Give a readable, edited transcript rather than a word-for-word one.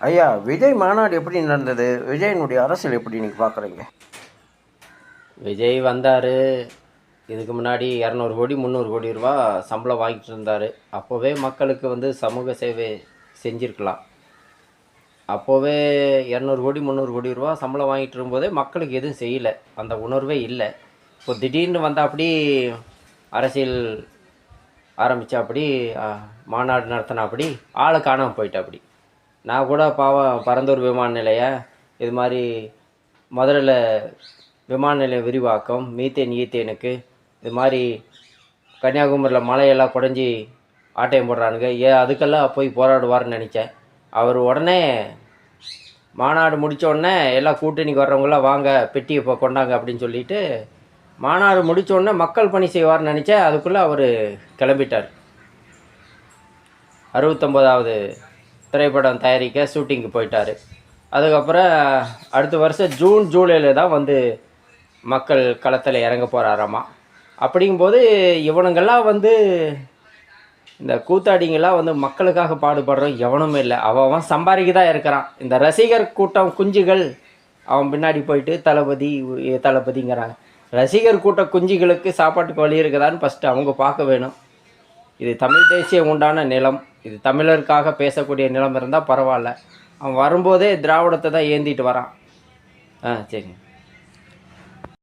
ஐயா, விஜய் மாநாடு எப்படி நடந்தது? விஜயனுடைய அரசியல் எப்படி நீங்கள் பார்க்குறீங்க? விஜய் வந்தார். இதுக்கு முன்னாடி 200 கோடி 300 கோடி ரூபா சம்பளம் வாங்கிட்டு இருந்தார். அப்போவே மக்களுக்கு வந்து சமூக சேவை செஞ்சுருக்கலாம். அப்போவே 200 கோடி 300 கோடி ரூபா சம்பளம் வாங்கிட்டு இருக்கும்போதே மக்களுக்கு எதுவும் செய்யலை, அந்த உணர்வே இல்லை. இப்போ திடீர்னு வந்தால் அப்படி அரசியல் ஆரம்பித்தா அப்படி மாநாடு நடத்தினா அப்படி ஆளை காணாமல் போயிட்டா அப்படி. நான் கூட பாவம் பரந்தூர் விமான நிலையம் இது மாதிரி மதுரையில் விமான நிலைய விரிவாக்கம், மீத்தேன் ஈத்தேனுக்கு இது மாதிரி கன்னியாகுமரியில் மலையெல்லாம் குடஞ்சி ஆட்டையம் போடுறானுங்க, அதுக்கெல்லாம் போய் போராடுவார்னு நினச்சேன். அவர் உடனே மாநாடு முடித்த உடனே எல்லாம் கூட்டணிக்கு வர்றவங்களாம் வாங்க பெட்டியை இப்போ கொண்டாங்க அப்படின்னு சொல்லிட்டு மாநாடு முடித்த உடனே மக்கள் பணி செய்வார்னு நினச்சேன். அதுக்குள்ளே அவர் கிளம்பிட்டார். 69வது திரைப்படம் தயாரிக்க ஷூட்டிங்க்கு போயிட்டார். அதுக்கப்புறம் அடுத்த வருஷம் ஜூன் ஜூலையில் தான் வந்து மக்கள் களத்தில் இறங்க போகிறாராமா. அப்படிங்கும்போது இவனுங்கெல்லாம் வந்து இந்த கூத்தாடிங்கெல்லாம் வந்து மக்களுக்காக பாடுபடுறோம் எவனுமே இல்லை. அவன் சம்பாதிக்க தான் இருக்கிறான். இந்த ரசிகர் கூட்டம் குஞ்சுகள் அவன் பின்னாடி போயிட்டு தளபதிங்கிறாங்க. ரசிகர் கூட்ட குஞ்சுகளுக்கு சாப்பாட்டுக்கு வழி இருக்குதான்னு ஃபஸ்ட்டு அவங்க பார்க்க வேணும். இது தமிழ் தேசியம் உண்டான நிலம், இது தமிழருக்காக பேசக்கூடிய நிலம் இருந்தால் பரவாயில்ல. அவன் வரும்போதே திராவிடத்தை தான் ஏந்திட்டு வரான். சரிங்க.